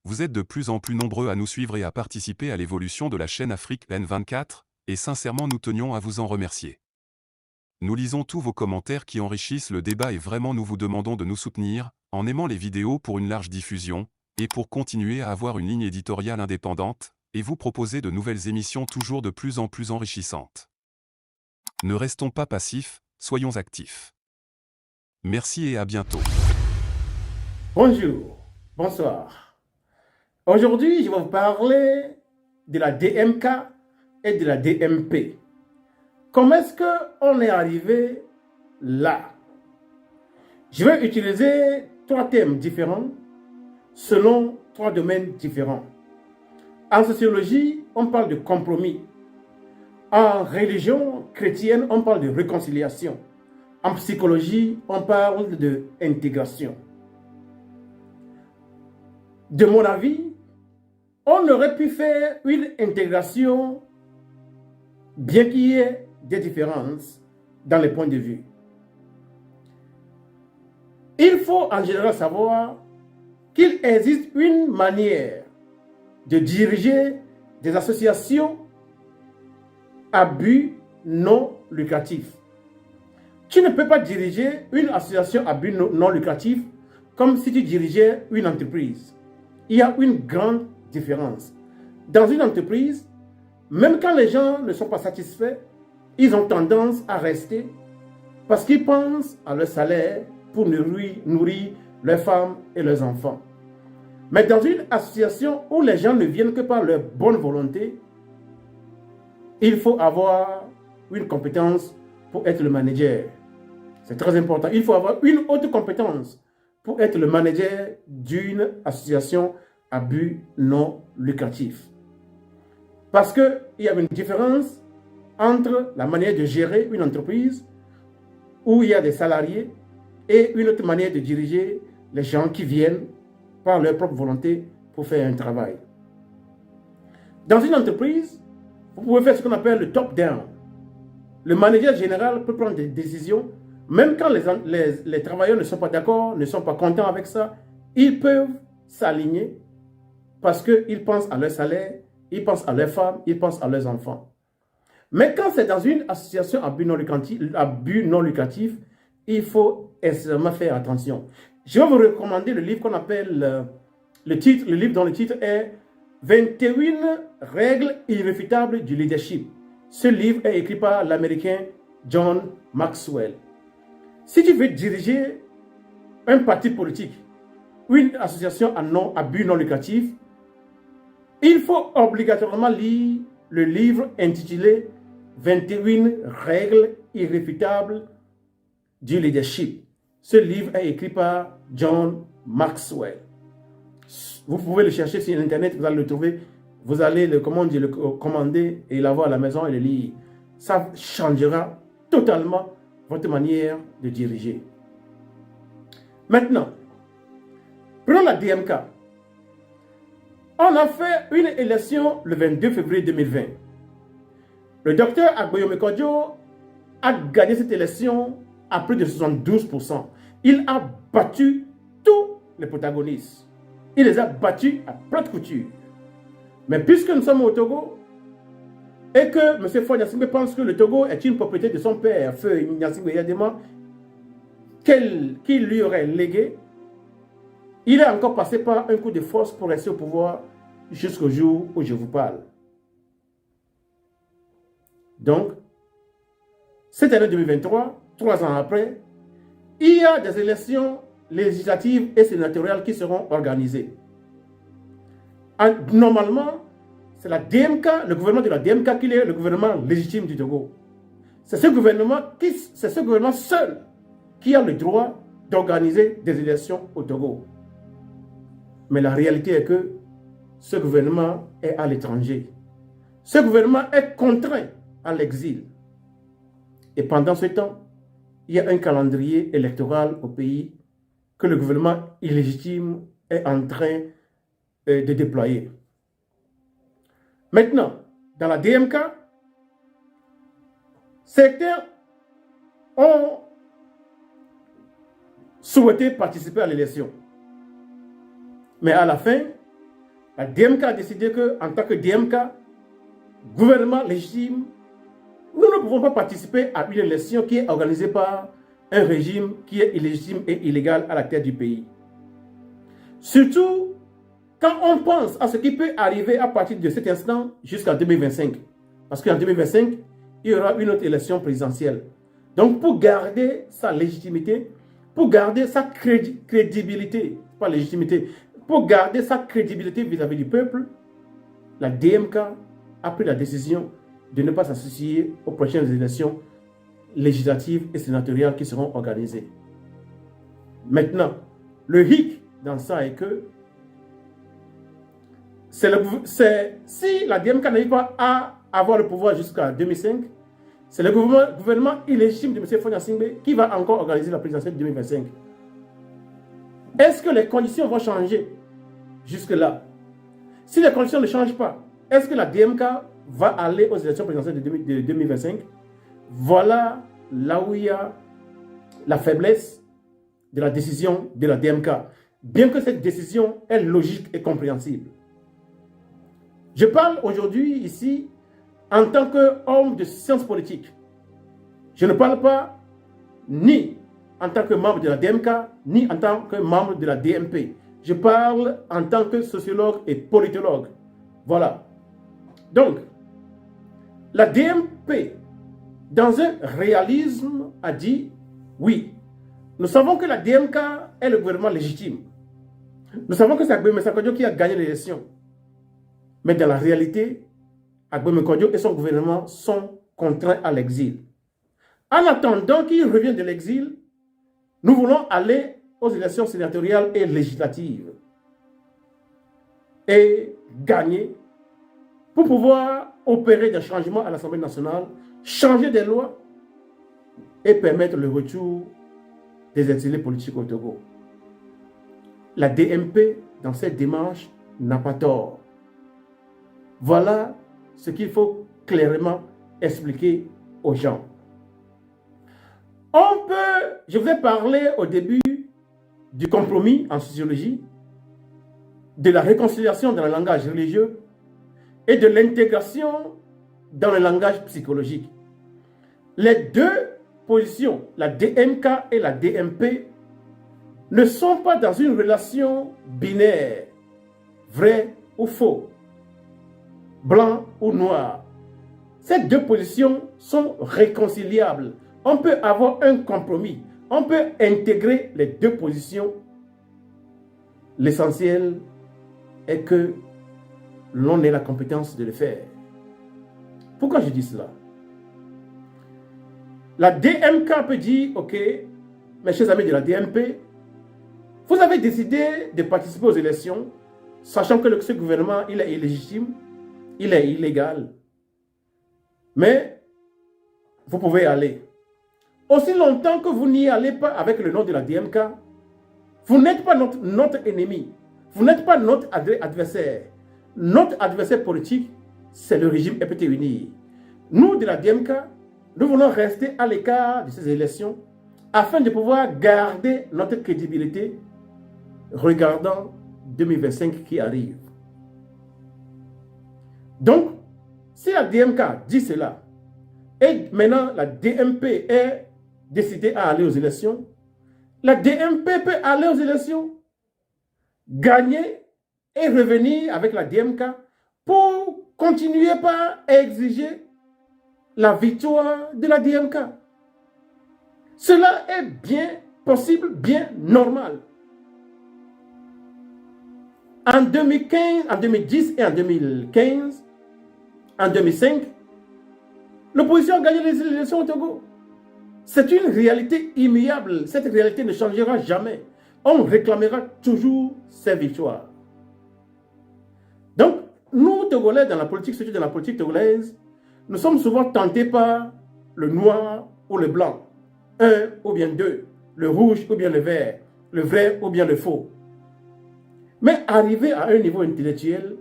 Vous êtes de plus en plus nombreux à nous suivre et à participer à l'évolution de la chaîne Afrique N24, et sincèrement nous tenions à vous en remercier. Nous lisons tous vos commentaires qui enrichissent le débat et vraiment nous vous demandons de nous soutenir, en aimant les vidéos pour une large diffusion, et pour continuer à avoir une ligne éditoriale indépendante, et vous proposer de nouvelles émissions toujours de plus en plus enrichissantes. Ne restons pas passifs, soyons actifs. Merci et à bientôt. Bonjour, bonsoir. Aujourd'hui, je vais vous parler de la DMK et de la DMP. Comment est-ce qu'on est arrivé là? Je vais utiliser 3 thèmes différents selon 3 domaines différents. En sociologie, on parle de compromis. En religion chrétienne, on parle de réconciliation. En psychologie, on parle d'intégration. De mon avis, on aurait pu faire une intégration, bien qu'il y ait des différences dans les points de vue. Il faut en général savoir qu'il existe une manière de diriger des associations à but non lucratif. Tu ne peux pas diriger une association à but non lucratif comme si tu dirigeais une entreprise. Il y a une grande différence. Dans une entreprise, même quand les gens ne sont pas satisfaits, ils ont tendance à rester parce qu'ils pensent à leur salaire pour nourrir leurs femmes et leurs enfants. Mais dans une association où les gens ne viennent que par leur bonne volonté, il faut avoir une compétence pour être le manager. C'est très important. Il faut avoir une autre compétence pour être le manager d'une association à but non lucratif. Parce qu'il y a une différence entre la manière de gérer une entreprise où il y a des salariés et une autre manière de diriger les gens qui viennent par leur propre volonté pour faire un travail. Dans une entreprise, vous pouvez faire ce qu'on appelle le top-down. Le manager général peut prendre des décisions, même quand les travailleurs ne sont pas d'accord, ne sont pas contents avec ça, ils peuvent s'aligner parce qu'ils pensent à leur salaire, ils pensent à leurs femmes, ils pensent à leurs enfants. Mais quand c'est dans une association à but non lucratif, il faut extrêmement faire attention. Je vais vous recommander le livre qu'on appelle, le livre dont le titre est 21 règles irréfutables du leadership. Ce livre est écrit par l'Américain John Maxwell. Si tu veux diriger un parti politique ou une association à but non lucratif, il faut obligatoirement lire le livre intitulé 21 règles irréfutables du leadership. Ce livre est écrit par John Maxwell. Vous pouvez le chercher sur Internet, vous allez le trouver. Vous allez le commander et l'avoir à la maison et le lire. Ça changera totalement votre manière de diriger. Maintenant, prenons la DMK. On a fait une élection le 22 février 2020. Le docteur Agboyome Kodjo a gagné cette élection à plus de 72%. Il a battu tous les protagonistes. Il les a battus à plate couture. Mais puisque nous sommes au Togo, et que M. Faure Gnassingbé pense que le Togo est une propriété de son père, Feu Gnassingbé Eyadema, qu'il lui aurait légué, il est encore passé par un coup de force pour rester au pouvoir jusqu'au jour où je vous parle. Donc, cette année 2023, 3 ans après, il y a des élections législatives et sénatoriales qui seront organisées. Normalement, c'est la DMK, le gouvernement de la DMK qui est le gouvernement légitime du Togo. C'est ce gouvernement seul qui a le droit d'organiser des élections au Togo. Mais la réalité est que ce gouvernement est à l'étranger. Ce gouvernement est contraint à l'exil. Et pendant ce temps, il y a un calendrier électoral au pays que le gouvernement illégitime est en train de déployer. Maintenant, dans la DMK, certains ont souhaité participer à l'élection. Mais à la fin, La DMK a décidé qu'en tant que DMK, gouvernement légitime, nous ne pouvons pas participer à une élection qui est organisée par un régime qui est illégitime et illégal à la tête du pays. Surtout quand on pense à ce qui peut arriver à partir de cet instant jusqu'en 2025. Parce qu'en 2025, il y aura une autre élection présidentielle. Donc pour garder sa légitimité, pour garder sa crédibilité, pas légitimité, pour garder sa crédibilité vis-à-vis du peuple, la DMK a pris la décision de ne pas s'associer aux prochaines élections législatives et sénatoriales qui seront organisées. Maintenant, le hic dans ça est que si la DMK n'arrive pas à avoir le pouvoir jusqu'à 2005, c'est le gouvernement illégitime de M. Fonia Singbe qui va encore organiser la présidentielle de 2025. Est-ce que les conditions vont changer jusque-là? Si les conditions ne changent pas, est-ce que la DMK va aller aux élections présidentielles de 2025? Voilà là où il y a la faiblesse de la décision de la DMK. Bien que cette décision est logique et compréhensible. Je parle aujourd'hui ici en tant qu'homme de sciences politiques. Je ne parle pas ni en tant que membre de la DMK, ni en tant que membre de la DMP. Je parle en tant que sociologue et politologue. Voilà. Donc, la DMP, dans un réalisme, a dit oui. Nous savons que la DMK est le gouvernement légitime. Nous savons que c'est Agbemé Sakodio qui a gagné l'élection. Mais dans la réalité, Agbemé Sakodio et son gouvernement sont contraints à l'exil. En attendant qu'il revienne de l'exil, nous voulons aller aux élections sénatoriales et législatives et gagner pour pouvoir opérer des changements à l'Assemblée nationale, changer des lois et permettre le retour des exilés politiques au Togo. La DMP, dans cette démarche, n'a pas tort. Voilà ce qu'il faut clairement expliquer aux gens. Je vous ai parlé au début du compromis en sociologie, de la réconciliation dans le langage religieux et de l'intégration dans le langage psychologique. Les deux positions, la DMK et la DMP, ne sont pas dans une relation binaire, vrai ou faux, blanc ou noir. Ces deux positions sont réconciliables. On peut avoir un compromis. On peut intégrer les deux positions. L'essentiel est que l'on ait la compétence de le faire. Pourquoi je dis cela? La DMK peut dire, ok, mes chers amis de la DMP, vous avez décidé de participer aux élections, sachant que ce gouvernement, il est illégitime, il est illégal. Mais vous pouvez aller. Aussi longtemps que vous n'y allez pas avec le nom de la DMK, vous n'êtes pas notre ennemi. Vous n'êtes pas notre adversaire. Notre adversaire politique, c'est le régime EPT uni. Nous, de la DMK, nous voulons rester à l'écart de ces élections afin de pouvoir garder notre crédibilité regardant 2025 qui arrive. Donc, si la DMK dit cela, et maintenant la DMP est décidée à aller aux élections, la DMP peut aller aux élections, gagner et revenir avec la DMK pour continuer par exiger la victoire de la DMK. Cela est bien possible, bien normal. En 2015, en 2010 et en 2015, en 2005, l'opposition a gagné les élections au Togo. C'est une réalité immuable. Cette réalité ne changera jamais. On réclamera toujours ces victoires. Donc, nous, Togolais, dans la politique, surtout dans la politique togolaise, nous sommes souvent tentés par le noir ou le blanc, un ou bien deux, le rouge ou bien le vert, le vrai ou bien le faux. Mais arrivé à un niveau intellectuel,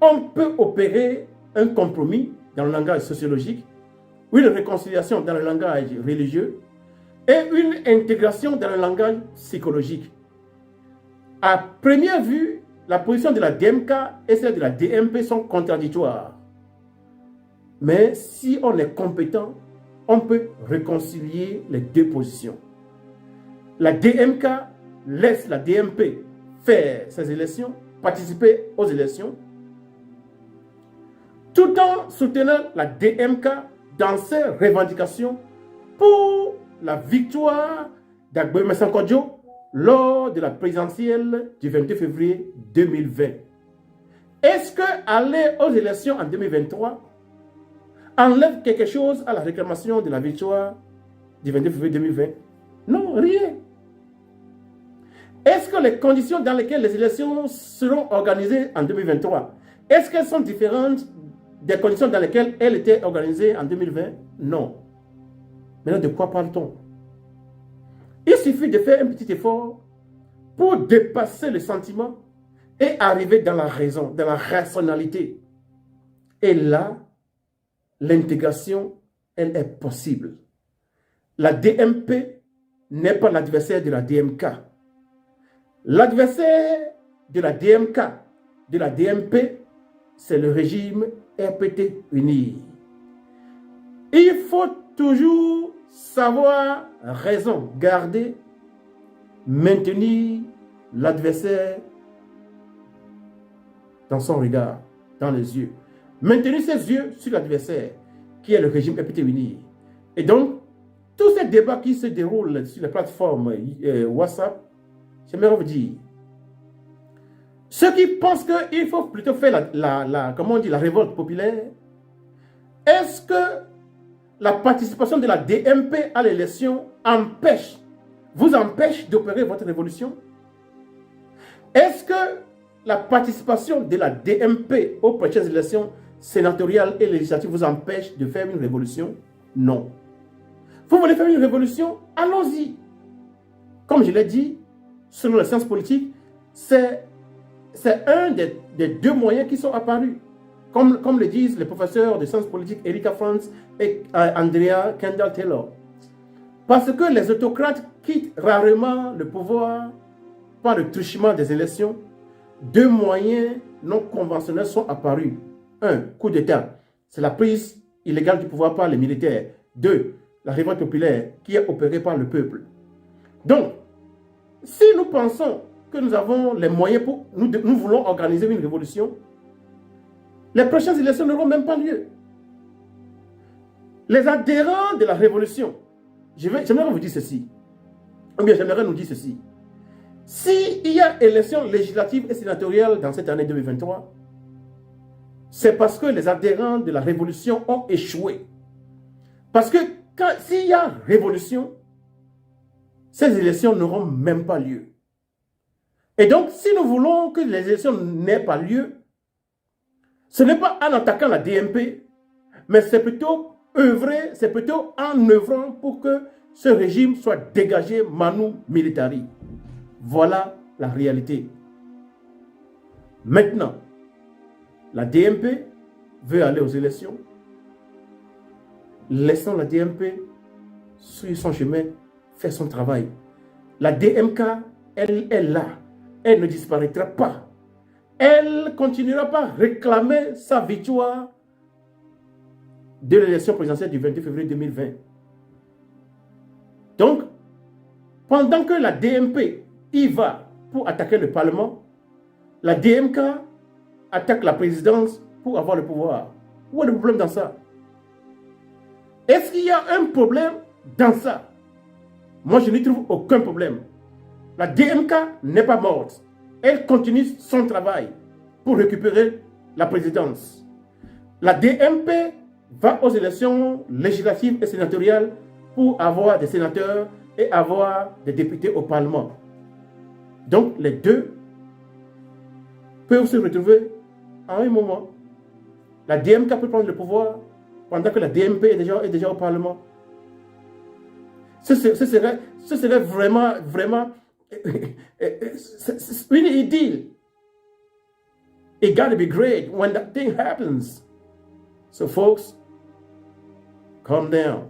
on peut opérer un compromis dans le langage sociologique, une réconciliation dans le langage religieux et une intégration dans le langage psychologique. À première vue, la position de la DMK et celle de la DMP sont contradictoires. Mais si on est compétent, on peut réconcilier les deux positions. La DMK laisse la DMP faire ses élections, participer aux élections, tout en soutenant la DMK dans ses revendications pour la victoire d'Agboime Sankodjo lors de la présidentielle du 22 février 2020. Est-ce que aller aux élections en 2023 enlève quelque chose à la réclamation de la victoire du 22 février 2020? Non, rien. Est-ce que les conditions dans lesquelles les élections seront organisées en 2023, est-ce qu'elles sont différentes des conditions dans lesquelles elles étaient organisées en 2020? Non. Maintenant, de quoi parle-t-on? Il suffit de faire un petit effort pour dépasser le sentiment et arriver dans la raison, dans la rationalité. Et là, l'intégration, elle est possible. La DMP n'est pas l'adversaire de la DMK. L'adversaire de la DMK, de la DMP, c'est le régime RPT uni. Il faut toujours savoir raison garder, maintenir l'adversaire dans son regard, dans les yeux. Maintenir ses yeux sur l'adversaire, qui est le régime RPT uni. Et donc, tous ces débats qui se déroulent sur les plateformes WhatsApp, j'aimerais vous dire, ceux qui pensent qu'il faut plutôt faire comment on dit, la révolte populaire, est-ce que la participation de la DMP à l'élection vous empêche d'opérer votre révolution? Est-ce que la participation de la DMP aux prochaines élections sénatoriales et législatives vous empêche de faire une révolution? Non. Vous voulez faire une révolution? Allons-y. Comme je l'ai dit, selon les sciences politiques, c'est un des deux moyens qui sont apparus. Comme le disent les professeurs de sciences politiques Erika Franz et Andrea Kendall-Taylor. Parce que les autocrates quittent rarement le pouvoir par le truchement des élections. Deux moyens non conventionnels sont apparus. Un, coup d'État. C'est la prise illégale du pouvoir par les militaires. Deux, la révolte populaire qui est opérée par le peuple. Donc, si nous pensons que nous avons les moyens pour... Nous voulons organiser une révolution, les prochaines élections n'auront même pas lieu. Les adhérents de la révolution, j'aimerais vous dire ceci, ou bien j'aimerais nous dire ceci. S'il y a élections législatives et sénatoriales dans cette année 2023, c'est parce que les adhérents de la révolution ont échoué. Parce que s'il y a révolution, ces élections n'auront même pas lieu. Et donc, si nous voulons que les élections n'aient pas lieu, ce n'est pas en attaquant la DMP, mais c'est plutôt en œuvrant pour que ce régime soit dégagé manu militari. Voilà la réalité. Maintenant, la DMP veut aller aux élections. Laissons la DMP sur son chemin faire son travail. La DMK, elle est là. Elle ne disparaîtra pas. Elle continuera par réclamer sa victoire de l'élection présidentielle du 22 février 2020. Donc, pendant que la DMP y va pour attaquer le Parlement, la DMK attaque la présidence pour avoir le pouvoir. Où est le problème dans ça? Est-ce qu'il y a un problème dans ça? Moi, je n'y trouve aucun problème. La DMK n'est pas morte. Elle continue son travail pour récupérer la présidence. La DMP va aux élections législatives et sénatoriales pour avoir des sénateurs et avoir des députés au Parlement. Donc, les deux peuvent se retrouver à un moment. La DMK peut prendre le pouvoir pendant que la DMP est déjà au Parlement. Ce serait vraiment une idylle. It gotta be great when that thing happens. So folks, calm down.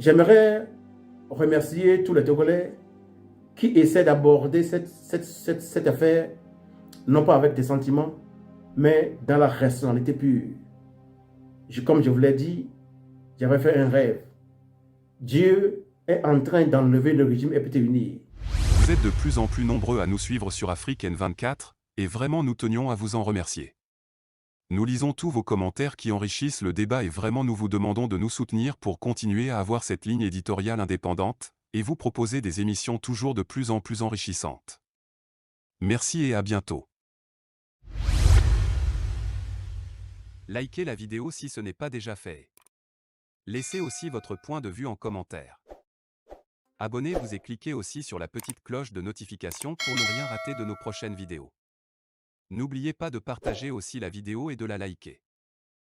J'aimerais remercier tous les Togolais qui essaie d'aborder cette affaire, non pas avec des sentiments, mais dans la rationalité pure. Comme je vous l'ai dit, j'avais fait un rêve. Dieu est en train d'enlever le régime épidémique. Vous êtes de plus en plus nombreux à nous suivre sur Afrique N24, et vraiment nous tenions à vous en remercier. Nous lisons tous vos commentaires qui enrichissent le débat et vraiment nous vous demandons de nous soutenir pour continuer à avoir cette ligne éditoriale indépendante, et vous proposer des émissions toujours de plus en plus enrichissantes. Merci et à bientôt. Likez la vidéo si ce n'est pas déjà fait. Laissez aussi votre point de vue en commentaire. Abonnez-vous et cliquez aussi sur la petite cloche de notification pour ne rien rater de nos prochaines vidéos. N'oubliez pas de partager aussi la vidéo et de la liker.